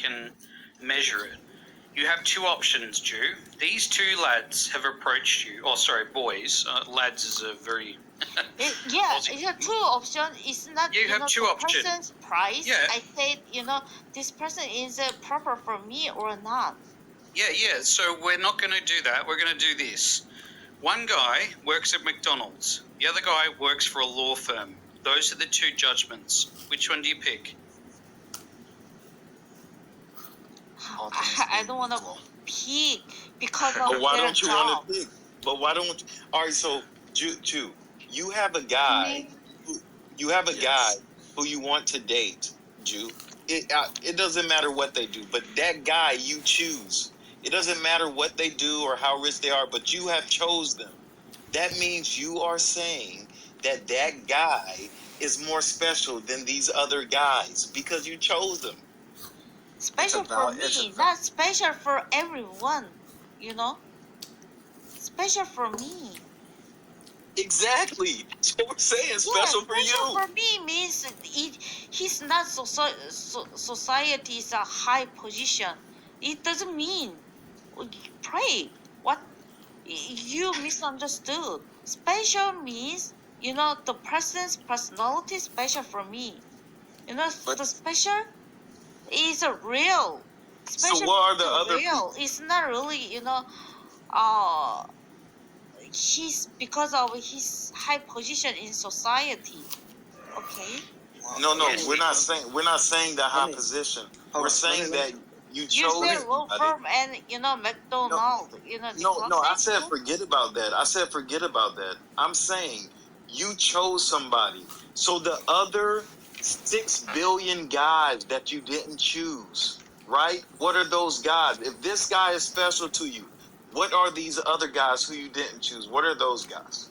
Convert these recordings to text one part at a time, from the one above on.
can measure it. You have two options, Jew. These two lads have approached you. Oh, sorry, boys. Lads is a very... Yeah, you have two options. It's not You have two the options. person's price. Yeah. I said, this person is proper for me or not. Yeah. So we're not going to do that. We're going to do this. One guy works at McDonald's. The other guy works for a law firm. Those are the two judgments. Which one do you pick? I don't want to pick because of But why their don't you job. want to pick? But why don't? All right, so Jew, you have a guy. Guy who you want to date, Jew. It doesn't matter what they do, but that guy you choose. It doesn't matter what they do or how rich they are, but you have chose them. That means you are saying that guy is more special than these other guys because you chose them. Special for me, not special for everyone, Special for me. Exactly. That's what we're saying. Special for you. Special for me means he's not society's high position. It doesn't mean. Pray. What? You misunderstood. Special means, the person's personality special for me. The special is real. Special so what are the other real? It's not really, he's because of his high position in society. Okay. No, we're not saying the high position. We're saying that you chose. You said law firm and McDonald's. No. I said forget about that. I'm saying you chose somebody. So the other 6 billion guys that you didn't choose, right? What are those guys? If this guy is special to you, what are these other guys who you didn't choose? What are those guys?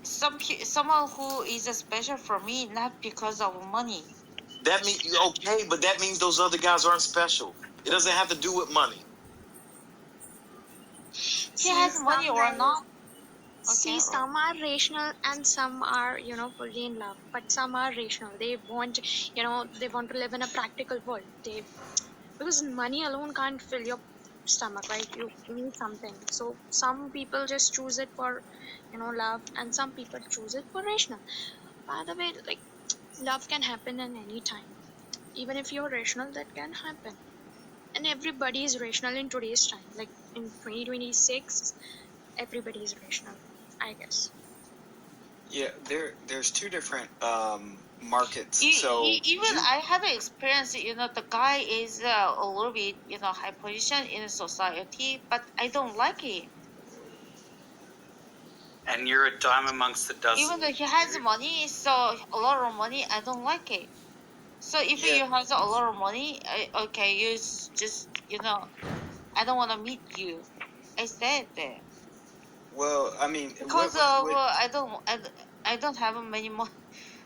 Someone who is special for me, not because of money. That means okay, but that means those other guys aren't special. It doesn't have to do with money. He has money or not. See, some are rational and some are, fully in love. But some are rational. They want, they want to live in a practical world. Because money alone can't fill your stomach, right? You need something. So some people just choose it for, love, and some people choose it for rational. By the way, love can happen at any time. Even if you're rational, that can happen. And everybody is rational in today's time. Like in 2026, everybody is rational, I guess. Yeah, there's two different markets. Even I have experience. The guy is a little bit, high position in society, but I don't like it. And you're a dime amongst the dozen. Even though he has money, so a lot of money, I don't like it. So if you have a lot of money, okay, you just, I don't want to meet you. I said that. Well, I mean, because I don't have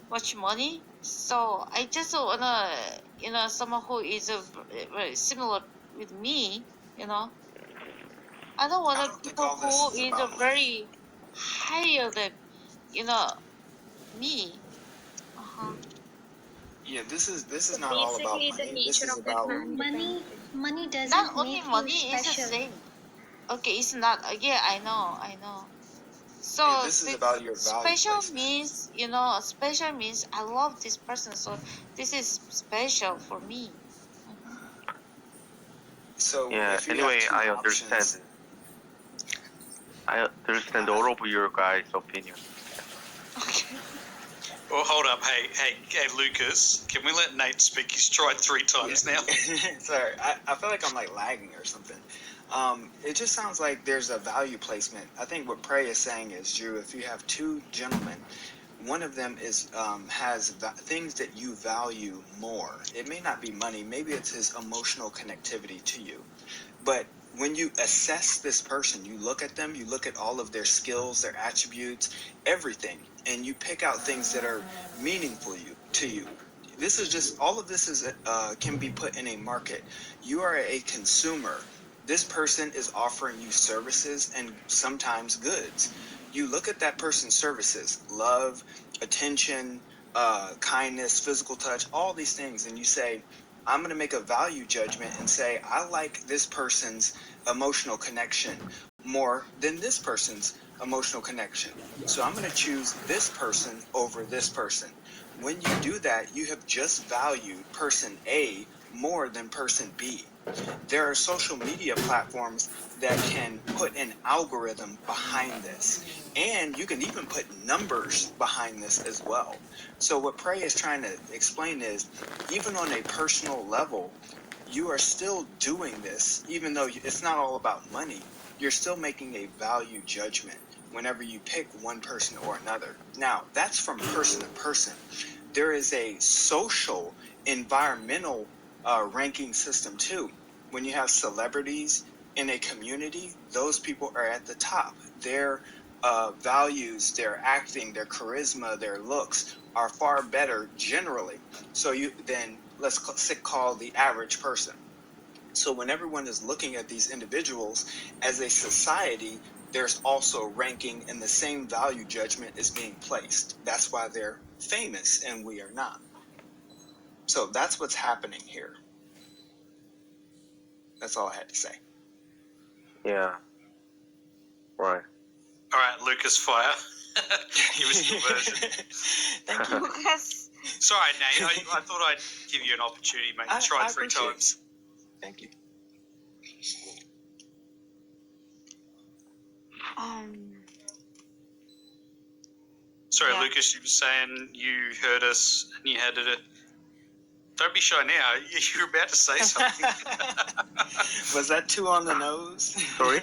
much money, so I just wanna, someone who is very similar with me, I don't want people who is very higher than, me. Yeah, this is not all about money. This is about money doesn't not only make money you is the special. same. Okay, it's not. Yeah, I know. So yeah, this is about your value special placement. means, special means I love this person, so this is special for me. So yeah. Anyway, I understand. I understand all of your guys' opinion. Okay. Well, hold up. Hey, Lucas, can we let Nate speak? He's tried 3 times now. Sorry, I feel like I'm lagging or something. It just sounds like there's a value placement. I think what Prey is saying is, Drew, if you have 2 gentlemen, one of them is has things that you value more. It may not be money. Maybe it's his emotional connectivity to you. But when you assess this person, you look at them, you look at all of their skills, their attributes, everything, and you pick out things that are meaningful to you. This is just, all of this is can be put in a market. You are a consumer. This person is offering you services and sometimes goods. You look at that person's services, love, attention, kindness, physical touch, all these things, and you say, I'm going to make a value judgment and say, I like this person's emotional connection more than this person's emotional connection. So I'm going to choose this person over this person. When you do that, you have just valued person A more than person B. There are social media platforms that can put an algorithm behind this. And you can even put numbers behind this as well. So what Prey is trying to explain is, even on a personal level, you are still doing this, even though it's not all about money. You're still making a value judgment whenever you pick one person or another. Now, that's from person to person. There is a social, environmental ranking system too. When you have celebrities in a community, those people are at the top. Their values, their acting, their charisma, their looks are far better generally. So then let's call the average person. So when everyone is looking at these individuals as a society, there's also ranking, and the same value judgment is being placed. That's why they're famous and we are not. So that's what's happening here. That's all I had to say. Yeah. Right. All right, Lucas, fire. Give us your version. Thank you. Lucas. Sorry, Nate. I thought I'd give you an opportunity, mate. You tried 3 appreciate times. Thank you. Sorry, Yeah. Lucas, you were saying you heard us and you had to. Don't be shy now. You're about to say something. Was that too on the nose? Sorry?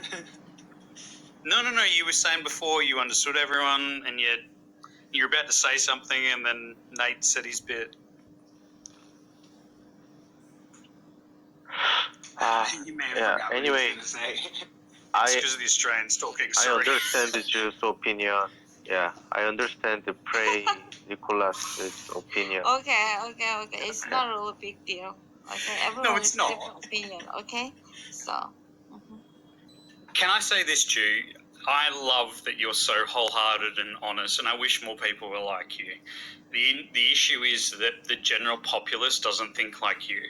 No. You were saying before you understood everyone, and yet you're about to say something, and then Nate said his bit. You may have Yeah, forgot what anyway, he was going to say. It's I because of the Australians talking. I Sorry. understand the Jew's opinion. Yeah, I understand the Prey Nicholas's opinion. Okay. It's not a really big deal. Okay, everyone it's has not. different opinion. Okay, so. Mhm. Can I say this, Jew? I love that you're so wholehearted and honest, and I wish more people were like you. The issue is that the general populace doesn't think like you.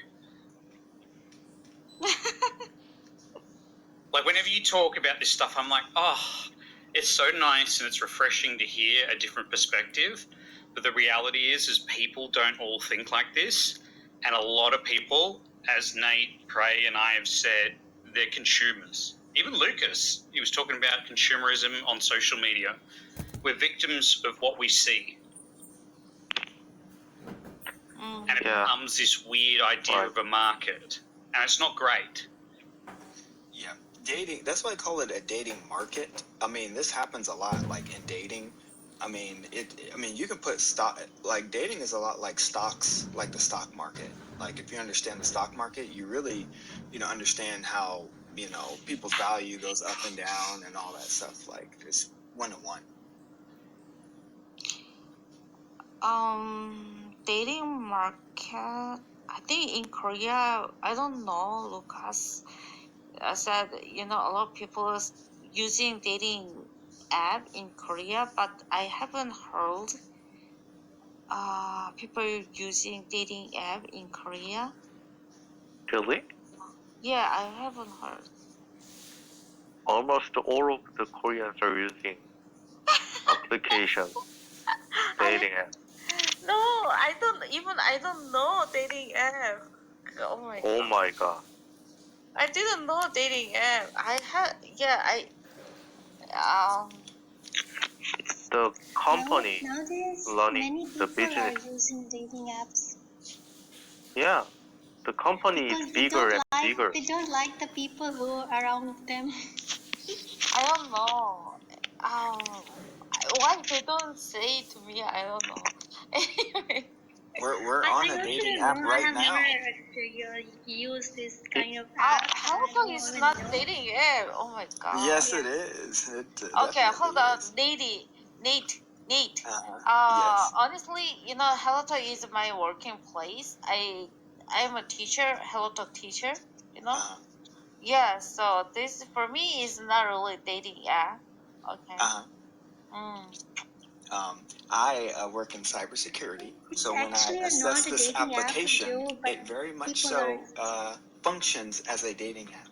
Like, whenever you talk about this stuff, I'm like, oh, it's so nice and it's refreshing to hear a different perspective. But the reality is people don't all think like this. And a lot of people, as Nate, Prey, and I have said, they're consumers. Even Lucas, he was talking about consumerism on social media. We're victims of what we see. Mm. And it Yeah. becomes this weird idea Right. of a market. And it's not great. Yeah, dating, that's why I call it a dating market. I mean, this happens a lot, like in dating. I mean, you can put stock, like dating is a lot like stocks, like the stock market. Like if you understand the stock market, you really, understand how, people's value goes up and down and all that stuff. Like it's 1-to-1. Dating market. I think in Korea, I don't know, Lucas. I said, a lot of people is using dating app in Korea, but I haven't heard people using dating app in Korea. Really? Yeah, I haven't heard. Almost all of the Koreans are using applications, dating apps. No, I don't know dating app. Oh my Oh god. my god. I didn't know dating app. The company Nowadays, running many the people are business. using dating apps Yeah, the company is because bigger and bigger. they don't like the people who are around them. I don't know. Why they don't say to me? I don't know. Anyway, We're I on a also dating don't app know. I right have now. never used this kind of app. Holocaust is not dating app. Oh my god. Yes, it is. Okay, hold on, Nate. Yes. Honestly, Hellotalk is my working place. I'm a teacher, Hellotalk teacher. Uh-huh. Yeah. So this for me is not really dating app. Okay. Uh-huh. Mm. I work in cybersecurity, It's so when I actually assess not a this dating app, application, Joe, but it very much people so are. functions as a dating app.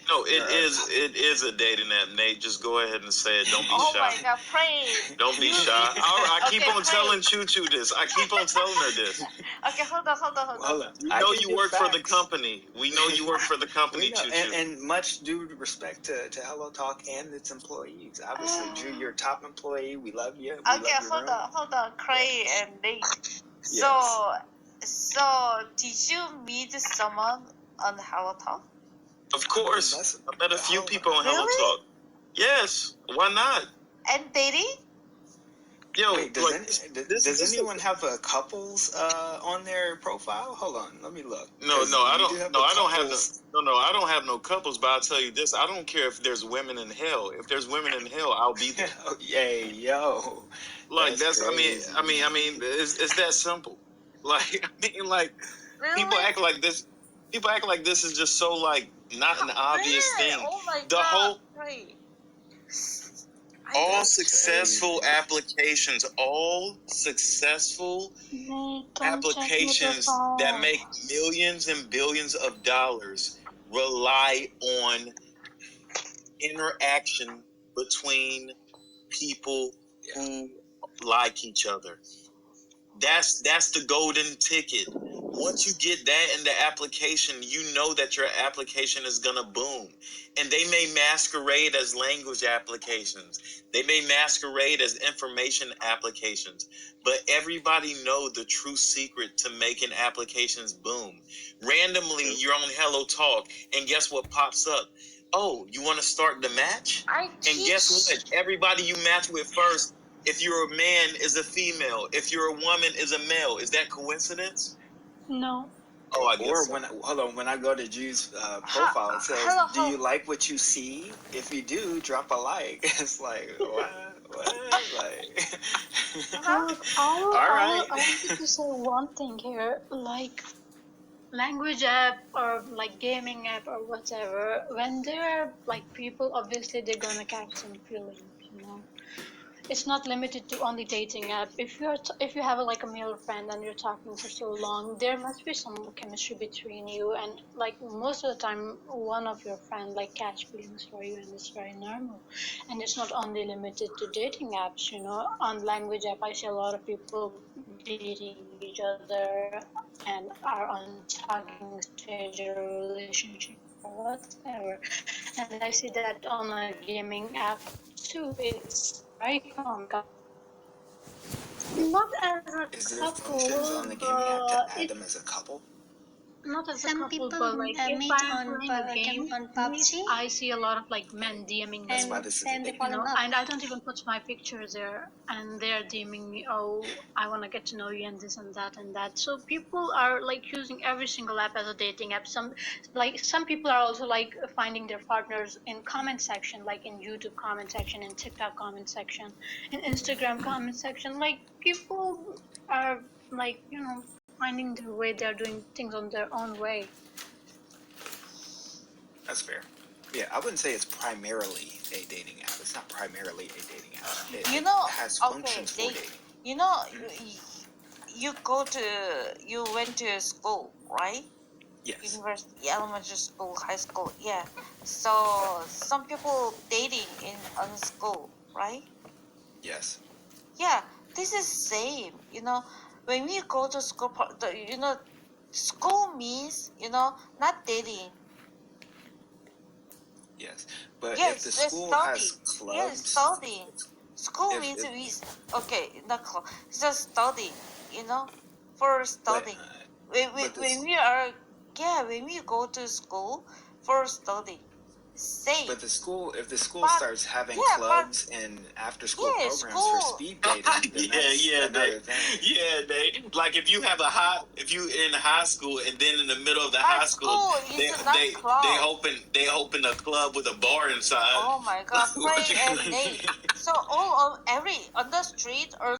No, There are it is a dating app, Nate. Just go ahead and say it. Don't be Oh shy. my God, pray. Don't be You shy. need- I keep Okay, on pray. telling Choo Choo this. I keep on telling her this. Okay, hold on. Hold on. We I know can you give work for the facts. company. We know you work for the company, We know, Choo Choo. and much due respect to Hello Talk and its employees. Obviously, Drew, you're a top employee. We love you. We Okay, love your room. hold on, Cray and Nate. So, so did you meet someone on Hello Talk? Of course. that's- I met a few oh, people on Hello really? Talk. Yes. Why not? And dating? Yo, Wait, does, like, does anyone have a couples on their profile? Hold on, let me look. No, 'Cause no, I you don't. do have No, the I don't have couples- no. I don't have no couples. But I'll tell you this: I don't care if there's women in hell. If there's women in hell, I'll be there. Oh, yay, yo. Like That's that's. I mean, it's that simple. Like like Really? people act like this. People act like this is just so like not an obvious Really? thing. Oh my The God, whole Cray. all That's successful crazy. applications, all successful Nate, don't check applications with your that make millions and billions of dollars rely on interaction between people who like each other. That's the golden ticket. Once you get that in the application, you know that your application is gonna boom. And they may masquerade as language applications. They may masquerade as information applications. But everybody know the true secret to making applications boom. Randomly, you're on Hello Talk, and guess what pops up? Oh, you want to start the match? And guess what? Everybody you match with first, if you're a man, is a female. If you're a woman, is a male. Is that coincidence? No. Oh, I guess Or so. when I go to Drew's profile, it says, hello, "Do you like what you see? If you do, drop a like." It's like what? Like, All right. I wanted to say one thing here, like language app or like gaming app or whatever. When they're like people, obviously they're gonna catch some feelings, you know. It's not limited to only dating app. If if you have like a male friend and you're talking for so long, there must be some chemistry between you, and like most of the time one of your friend like catch feelings for you, and it's very normal. And it's not only limited to dating apps, you know. On language app I see a lot of people dating each other and are on talking stage or relationship or whatever. And I see that on a gaming app too. It's very common. Not as a Is there functions couple, on the gaming app to but add them as a couple? not as a Some couple, people but like if meet I'm on playing a game, on PUBG. I see a lot of like men DMing That's me, why this is a then they dating fall you in know, love. and I don't even put my picture there, and they're DMing me, oh, I want to get to know you and this and that and that. So people are like using every single app as a dating app. Some people are also like finding their partners in comment section, like in YouTube comment section, in TikTok comment section, in Instagram comment section. Like people are like, you know, finding their way. They're doing things on their own way. That's fair. Yeah, I wouldn't say it's primarily a dating app. It's not primarily a dating app. You know, it has okay, functions for dating. you know, you went to school, right? Yes. University, elementary school, high school, yeah. So some people dating on school, right? Yes. Yeah, this is same. You know, when we go to school, you know, school means, you know, not dating. Yes. But Yes, if the it's school study. has clubs, Yes, study. School If- means if- okay, not club. It's just study. You know, for but, studying. When we are, yeah, when we go to school for study, same. but if the school But- starts having yeah, clubs and after school Yeah, programs school- for speed dating, then that's another thing. Yeah, they like if you in high school and then in the middle of the High high school, school is not club. they open a club with a bar inside. Oh my God, Pray and Nate. So all of on the street or